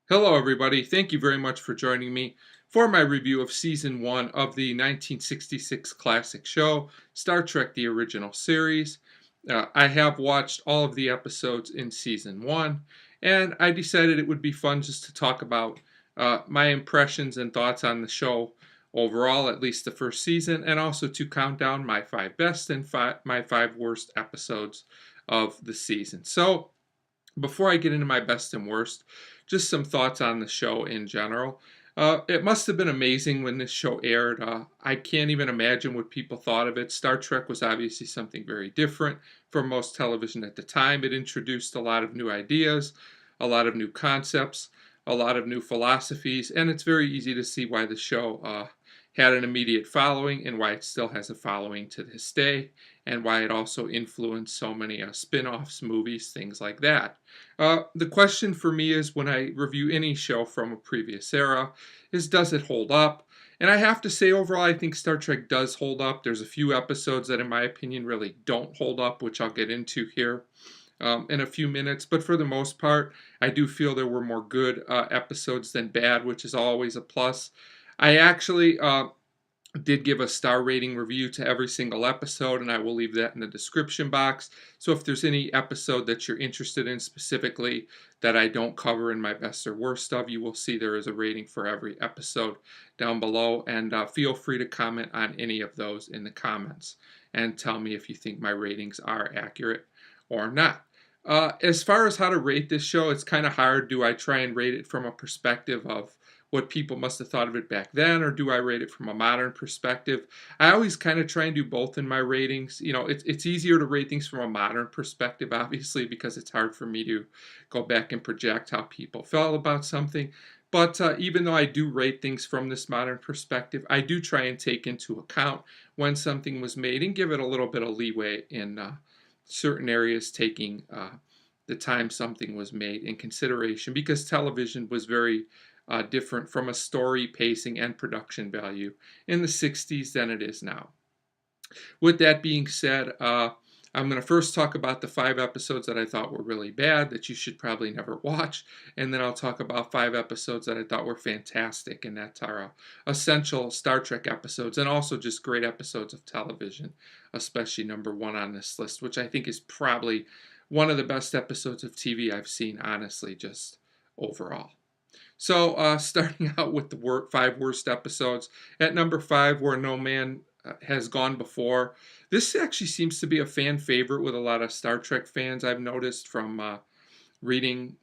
Hello, everybody. Thank you very much for joining me for my review of Season 1 of the 1966 classic show, Star Trek The Original Series. I have watched all of the episodes in Season 1, and I decided it would be fun just to talk about my impressions and thoughts on the show overall, at least the first season, and also to count down my 5 best and my 5 worst episodes of the season. So, before I get into my best and worst, just some thoughts on the show in general. It must have been amazing when this show aired. I can't even imagine what people thought of it. Star Trek was obviously something very different from most television at the time. It introduced a lot of new ideas, a lot of new concepts, a lot of new philosophies, and it's very easy to see why the show had an immediate following and why it still has a following to this day, and why it also influenced so many spin offs, movies, things like that. The question for me is when I review any show from a previous era is, does it hold up? And I have to say, overall, I think Star Trek does hold up. There's a few episodes that, in my opinion, really don't hold up, which I'll get into here in a few minutes. But for the most part, I do feel there were more good episodes than bad, which is always a plus. I actually did give a star rating review to every single episode, and I will leave that in the description box. So if there's any episode that you're interested in specifically that I don't cover in my best or worst of, you will see there is a rating for every episode down below, and feel free to comment on any of those in the comments and tell me if you think my ratings are accurate or not. As far as how to rate this show, it's kind of hard. Do I try and rate it from a perspective of what people must have thought of it back then, or do I rate it from a modern perspective? I always kind of try and do both in my ratings. You know, it's easier to rate things from a modern perspective, obviously, because it's hard for me to go back and project how people felt about something. But even though I do rate things from this modern perspective, I do try and take into account when something was made and give it a little bit of leeway in certain areas, taking the time something was made in consideration, because television was very different from a story, pacing, and production value in the 60s than it is now. With that being said, I'm going to first talk about the 5 episodes that I thought were really bad that you should probably never watch, and then I'll talk about 5 episodes that I thought were fantastic, and that's our essential Star Trek episodes, and also just great episodes of television, especially number 1 on this list, which I think is probably one of the best episodes of TV I've seen, honestly, just overall. So, starting out with the 5 worst episodes, at number 5, Where No Man Has Gone Before. This actually seems to be a fan favorite with a lot of Star Trek fans, I've noticed from reading,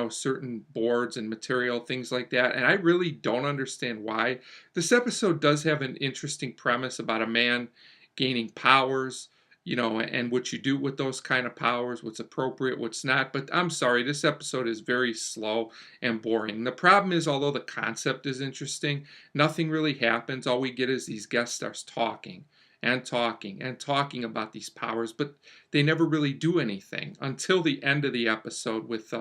certain boards and material, things like that. And I really don't understand why. This episode does have an interesting premise about a man gaining powers, and what you do with those kind of powers, what's appropriate, what's not. But I'm sorry, this episode is very slow and boring. The problem is, although the concept is interesting, nothing really happens. All we get is these guest stars talking and talking and talking about these powers, but they never really do anything until the end of the episode with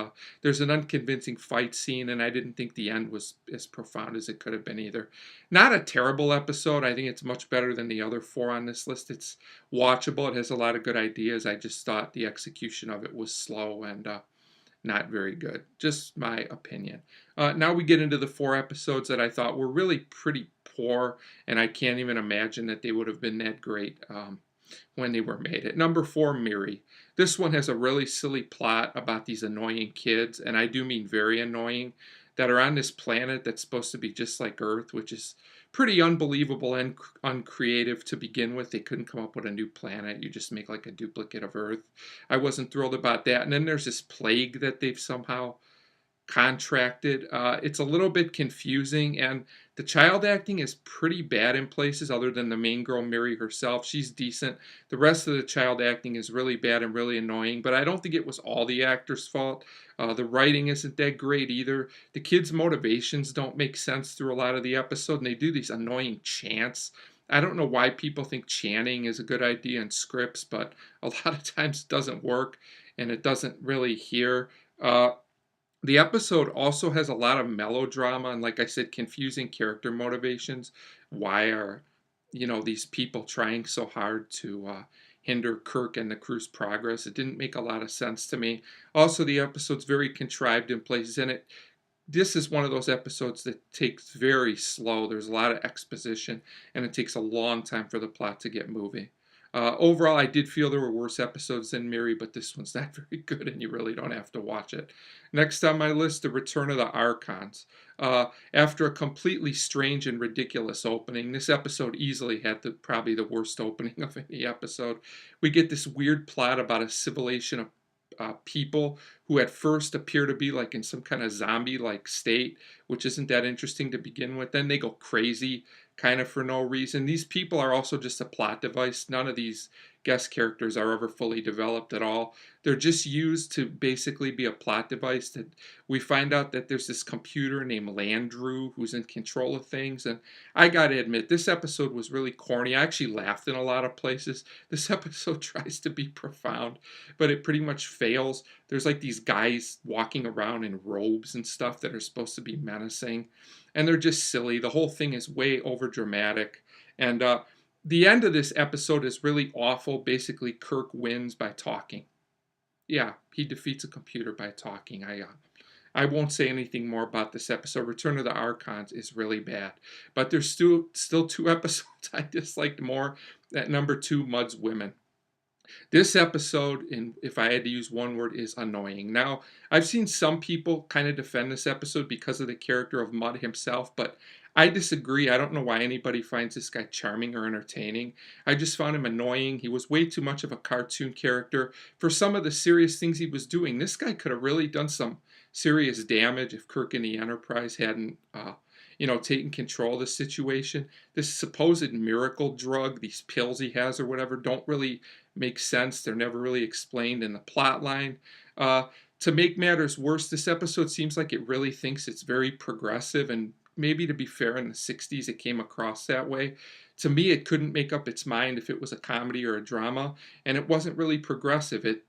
there's an unconvincing fight scene, and I didn't think the end was as profound as it could have been either. Not a terrible episode. I think it's much better than the other 4 on this list. It's watchable. It has a lot of good ideas. I just thought the execution of it was slow and not very good. Just my opinion. Now we get into the 4 episodes that I thought were really pretty poor, and I can't even imagine that they would have been that great when they were made. At number 4, Miri. This one has a really silly plot about these annoying kids, and I do mean very annoying, that are on this planet that's supposed to be just like Earth, which is pretty unbelievable and uncreative to begin with. They couldn't come up with a new planet. You just make like a duplicate of Earth. I wasn't thrilled about that. And then there's this plague that they've somehow contracted. It's a little bit confusing, and the child acting is pretty bad in places other than the main girl, Miri herself. She's decent. The rest of the child acting is really bad and really annoying, but I don't think it was all the actor's fault. The writing isn't that great either. The kids' motivations don't make sense through a lot of the episode, and they do these annoying chants. I don't know why people think chanting is a good idea in scripts, but a lot of times it doesn't work, and it doesn't really hear. The episode also has a lot of melodrama and, like I said, confusing character motivations. Why are, these people trying so hard to hinder Kirk and the crew's progress? It didn't make a lot of sense to me. Also, the episode's very contrived in places, and it This is one of those episodes that takes very slow. There's a lot of exposition, and it takes a long time for the plot to get moving. Overall, I did feel there were worse episodes than Miri, but this one's not very good, and you really don't have to watch it. Next on my list, The Return of the Archons. After a completely strange and ridiculous opening, this episode easily had probably the worst opening of any episode. We get this weird plot about a civilization of people who at first appear to be like in some kind of zombie like state, which isn't that interesting to begin with. Then they go crazy kind of for no reason. These people are also just a plot device. None of these guest characters are ever fully developed at all. They're just used to basically be a plot device. That we find out that there's this computer named Landrew who's in control of things. And I got to admit, this episode was really corny. I actually laughed in a lot of places. This episode tries to be profound, but it pretty much fails. There's like these guys walking around in robes and stuff that are supposed to be menacing, and they're just silly. The whole thing is way over dramatic, and the end of this episode is really awful. Basically, Kirk wins by talking. Yeah, he defeats a computer by talking. I won't say anything more about this episode. Return of the Archons is really bad, but there's still two episodes I disliked more. At number two, Mud's Women. This episode, if I had to use one word, is annoying. Now, I've seen some people kind of defend this episode because of the character of Mudd himself, but I disagree. I don't know why anybody finds this guy charming or entertaining. I just found him annoying. He was way too much of a cartoon character for some of the serious things he was doing. This guy could have really done some serious damage if Kirk and the Enterprise hadn't taken control of the situation. This supposed miracle drug, these pills he has or whatever, don't really make sense. They're never really explained in the plot line. To make matters worse, this episode seems like it really thinks it's very progressive, and maybe to be fair, in the 60s it came across that way. To me, it couldn't make up its mind if it was a comedy or a drama, and it wasn't really progressive. It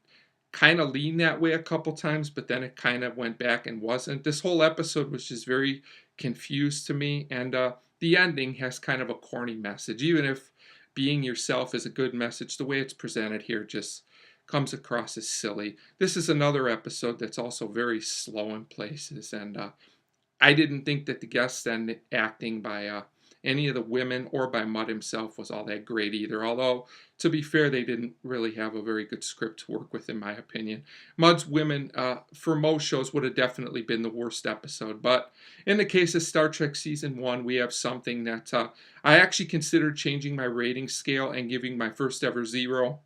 kind of leaned that way a couple times, but then it kind of went back and wasn't. This whole episode was just very confused to me, and the ending has kind of a corny message. Even if being yourself is a good message, the way it's presented here just comes across as silly. This is another episode that's also very slow in places, and I didn't think that the guest acting by any of the women or by Mudd himself was all that great either. Although, to be fair, they didn't really have a very good script to work with, in my opinion. Mudd's Women, for most shows, would have definitely been the worst episode. But in the case of Star Trek Season 1, we have something that I actually considered changing my rating scale and giving my first ever 0.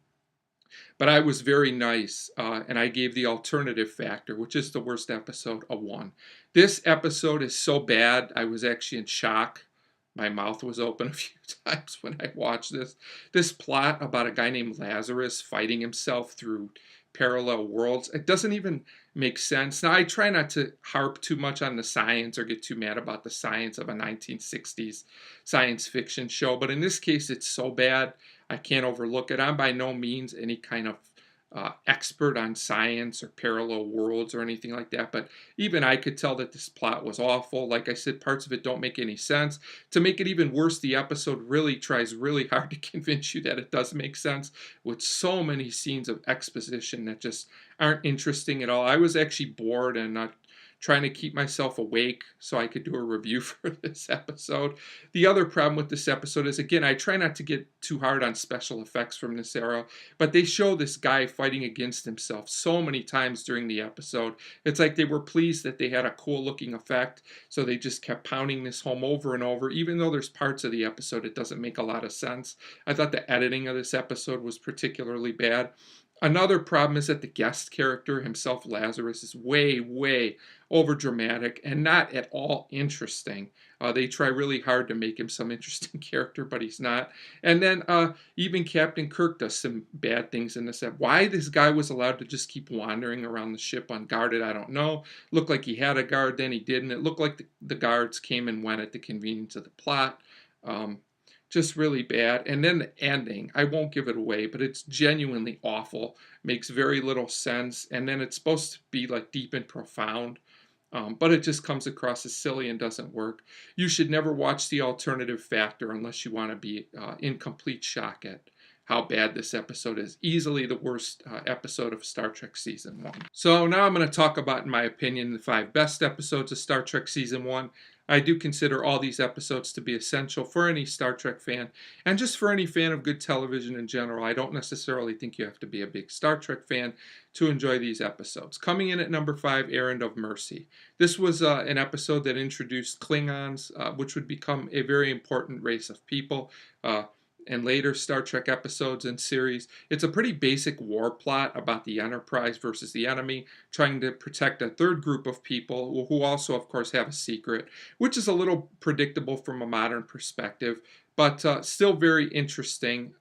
But I was very nice, and I gave the alternative factor, which is the worst episode, a 1. This episode is so bad, I was actually in shock. My mouth was open a few times when I watched this. This plot about a guy named Lazarus fighting himself through parallel worlds, it doesn't even make sense. Now, I try not to harp too much on the science or get too mad about the science of a 1960s science fiction show, but in this case, it's so bad I can't overlook it. I'm by no means any kind of expert on science or parallel worlds or anything like that, but even I could tell that this plot was awful. Like I said, parts of it don't make any sense. To make it even worse, the episode really tries really hard to convince you that it does make sense, with so many scenes of exposition that just aren't interesting at all. I was actually bored and not trying to keep myself awake so I could do a review for this episode. The other problem with this episode is, again, I try not to get too hard on special effects from this era, but they show this guy fighting against himself so many times during the episode. It's like they were pleased that they had a cool looking effect, so they just kept pounding this home over and over, even though there's parts of the episode it doesn't make a lot of sense. I thought the editing of this episode was particularly bad. Another problem is that the guest character himself, Lazarus, is way, way over dramatic and not at all interesting. They try really hard to make him some interesting character, but he's not. And then even Captain Kirk does some bad things in this. Why this guy was allowed to just keep wandering around the ship unguarded, I don't know. Looked like he had a guard, then he didn't. It looked like the guards came and went at the convenience of the plot. Just really bad. And then the ending, I won't give it away, but it's genuinely awful. Makes very little sense. And then it's supposed to be like deep and profound, but it just comes across as silly and doesn't work. You should never watch the alternative factor unless you want to be in complete shock how bad this episode is. Easily the worst episode of Star Trek Season 1. So now I'm going to talk about, in my opinion, the 5 best episodes of Star Trek Season 1. I do consider all these episodes to be essential for any Star Trek fan, and just for any fan of good television in general. I don't necessarily think you have to be a big Star Trek fan to enjoy these episodes. Coming in at number 5, Errand of Mercy. This was an episode that introduced Klingons, which would become a very important race of people. And later Star Trek episodes and series. It's a pretty basic war plot about the Enterprise versus the enemy, trying to protect a third group of people who also, of course, have a secret, which is a little predictable from a modern perspective, but still very interesting.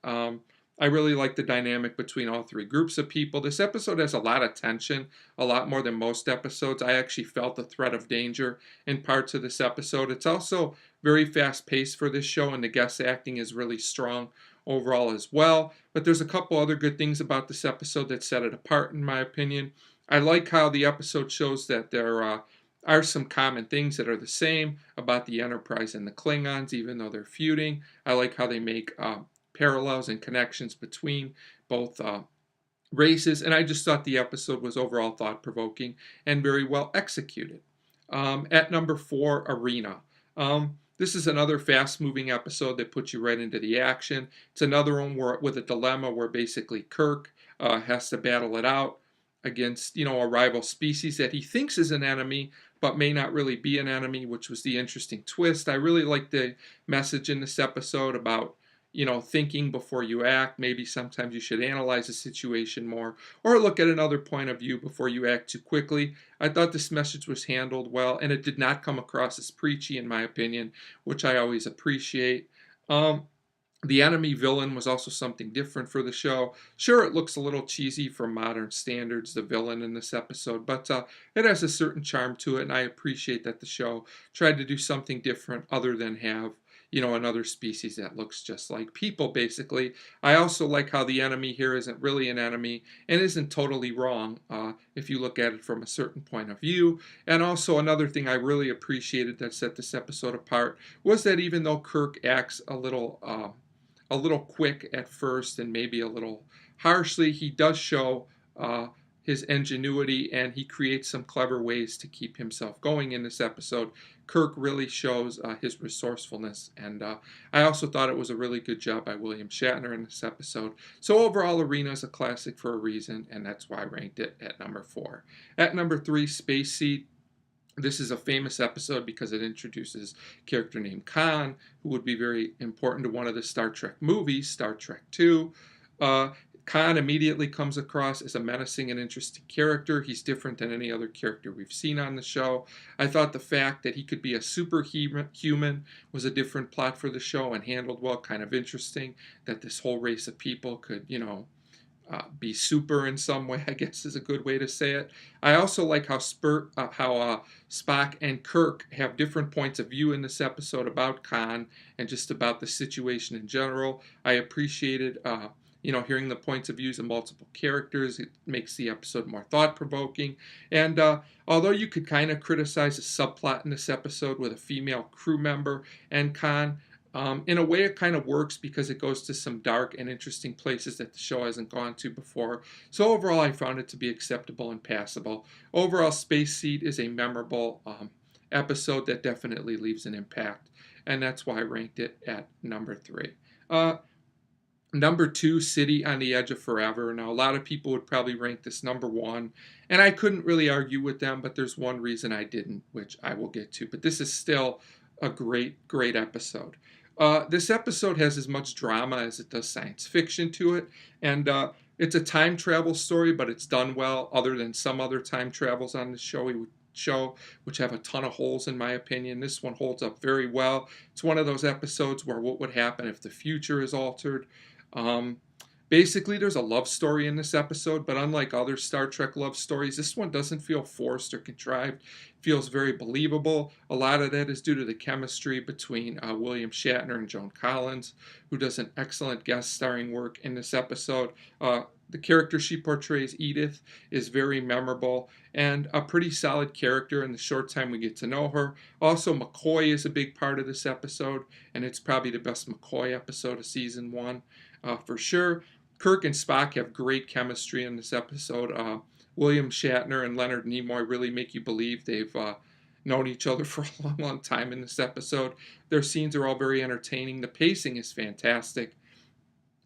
I really like the dynamic between all 3 groups of people. This episode has a lot of tension, a lot more than most episodes. I actually felt the threat of danger in parts of this episode. It's also very fast-paced for this show, and the guest acting is really strong overall as well. But there's a couple other good things about this episode that set it apart, in my opinion. I like how the episode shows that there are some common things that are the same about the Enterprise and the Klingons, even though they're feuding. I like how they make parallels and connections between both races, and I just thought the episode was overall thought-provoking and very well executed. At number 4, Arena. This is another fast-moving episode that puts you right into the action. It's another one with a dilemma where basically Kirk has to battle it out against, a rival species that he thinks is an enemy, but may not really be an enemy, which was the interesting twist. I really like the message in this episode about thinking before you act. Maybe sometimes you should analyze a situation more or look at another point of view before you act too quickly. I thought this message was handled well, and it did not come across as preachy, in my opinion, which I always appreciate. The enemy villain was also something different for the show. Sure, it looks a little cheesy from modern standards, the villain in this episode, but it has a certain charm to it, and I appreciate that the show tried to do something different other than have another species that looks just like people, basically. I also like how the enemy here isn't really an enemy and isn't totally wrong if you look at it from a certain point of view. And also another thing I really appreciated that set this episode apart was that even though Kirk acts a little quick at first and maybe a little harshly, he does show his ingenuity, and he creates some clever ways to keep himself going in this episode. Kirk really shows his resourcefulness, and I also thought it was a really good job by William Shatner in this episode. So overall, Arena is a classic for a reason, and that's why I ranked it at number 4. At number 3, Space Seed. This is a famous episode because it introduces a character named Khan, who would be very important to one of the Star Trek movies, Star Trek II. Khan immediately comes across as a menacing and interesting character. He's different than any other character we've seen on the show. I thought the fact that he could be a superhuman was a different plot for the show and handled well, kind of interesting, that this whole race of people could, be super in some way, I guess is a good way to say it. I also like how Spock and Kirk have different points of view in this episode about Khan and just about the situation in general. I appreciated hearing the points of views of multiple characters. It makes the episode more thought-provoking. And although you could kind of criticize a subplot in this episode with a female crew member and Khan, in a way it kind of works because it goes to some dark and interesting places that the show hasn't gone to before. So overall, I found it to be acceptable and passable. Overall, Space Seed is a memorable episode that definitely leaves an impact, and that's why I ranked it at number 3. Number 2, City on the Edge of Forever. Now, a lot of people would probably rank this number 1, and I couldn't really argue with them, but there's one reason I didn't, which I will get to. But this is still a great, great episode. This episode has as much drama as it does science fiction to it, and it's a time travel story, but it's done well, other than some other time travels on the show, which have a ton of holes in my opinion. This one holds up very well. It's one of those episodes where what would happen if the future is altered. Basically, there's a love story in this episode, but unlike other Star Trek love stories, this one doesn't feel forced or contrived. It feels very believable. A lot of that is due to the chemistry between William Shatner and Joan Collins, who does an excellent guest starring work in this episode. The character she portrays, Edith, is very memorable and a pretty solid character in the short time we get to know her. Also, McCoy is a big part of this episode, and it's probably the best McCoy episode of season 1. for sure. Kirk and Spock have great chemistry in this episode. William Shatner and Leonard Nimoy really make you believe they've known each other for a long, long time in this episode. Their scenes are all very entertaining. The pacing is fantastic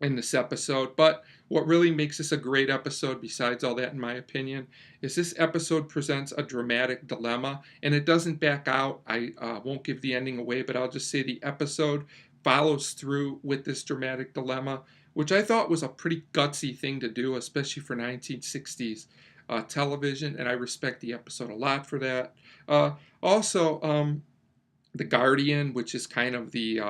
in this episode. But what really makes this a great episode, besides all that, in my opinion, is this episode presents a dramatic dilemma, and it doesn't back out. I won't give the ending away, but I'll just say the episode follows through with this dramatic dilemma, which I thought was a pretty gutsy thing to do, especially for 1960s television, and I respect the episode a lot for that. Also, the Guardian, which is kind of the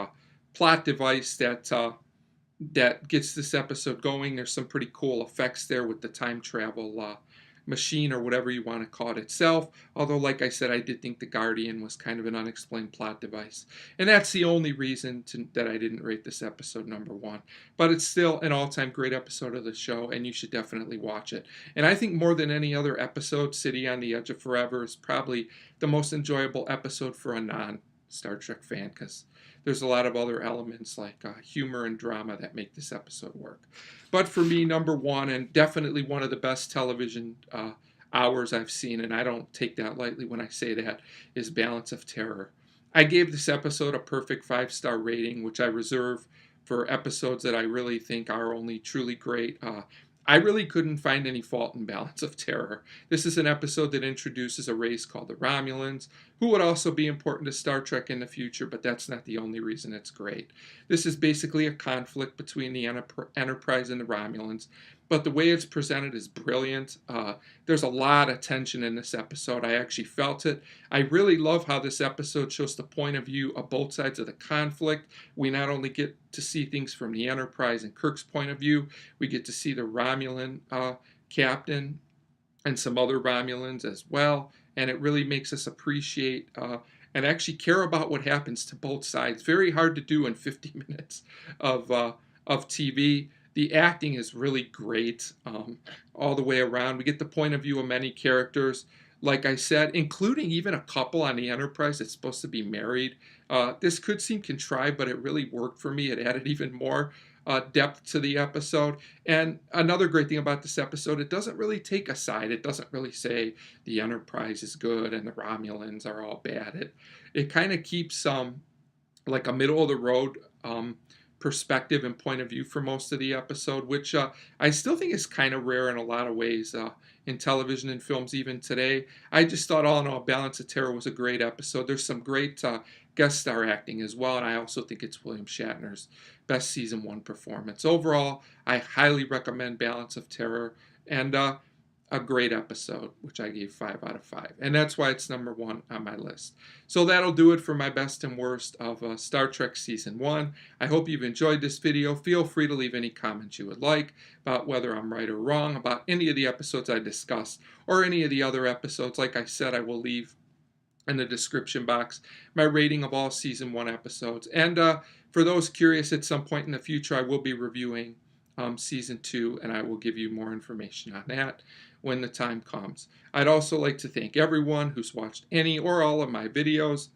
plot device that gets this episode going. There's some pretty cool effects there with the time travel machine, or whatever you want to call it itself. Although, like I said, I did think the Guardian was kind of an unexplained plot device. And that's the only reason that I didn't rate this episode #1. But it's still an all-time great episode of the show, and you should definitely watch it. And I think more than any other episode, City on the Edge of Forever is probably the most enjoyable episode for a non-Star Trek fan, because there's a lot of other elements like humor and drama that make this episode work. But for me, #1, and definitely one of the best television hours I've seen, and I don't take that lightly when I say that, is Balance of Terror. I gave this episode a perfect 5-star rating, which I reserve for episodes that I really think are only truly great. I really couldn't find any fault in Balance of Terror. This is an episode that introduces a race called the Romulans, who would also be important to Star Trek in the future, but that's not the only reason it's great. This is basically a conflict between the Enterprise and the Romulans, but the way it's presented is brilliant. There's a lot of tension in this episode. I actually felt it. I really love how this episode shows the point of view of both sides of the conflict. We not only get to see things from the Enterprise and Kirk's point of view, we get to see the Romulan captain and some other Romulans as well, and it really makes us appreciate and actually care about what happens to both sides. Very hard to do in 50 minutes of TV. The acting is really great all the way around. We get the point of view of many characters, like I said, including even a couple on the Enterprise that's supposed to be married. This could seem contrived, but it really worked for me. It added even more depth to the episode. And another great thing about this episode, it doesn't really take a side. It doesn't really say the Enterprise is good and the Romulans are all bad. It kind of keeps like a middle of the road perspective and point of view for most of the episode, which I still think is kind of rare in a lot of ways in television and films even today. I just thought all in all, Balance of Terror was a great episode. There's some great guest star acting as well, and I also think it's William Shatner's best season 1 performance. Overall, I highly recommend Balance of Terror, and a great episode, which I gave 5 out of 5. And that's why it's #1 on my list. So that'll do it for my best and worst of Star Trek Season 1. I hope you've enjoyed this video. Feel free to leave any comments you would like about whether I'm right or wrong, about any of the episodes I discussed, or any of the other episodes. Like I said, I will leave in the description box my rating of all Season 1 episodes. And for those curious, at some point in the future, I will be reviewing Season 2, and I will give you more information on that when the time comes. I'd also like to thank everyone who's watched any or all of my videos.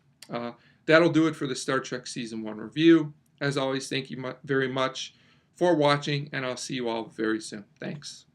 That'll do it for the Star Trek Season 1 review. As always, thank you very much for watching, and I'll see you all very soon. Thanks.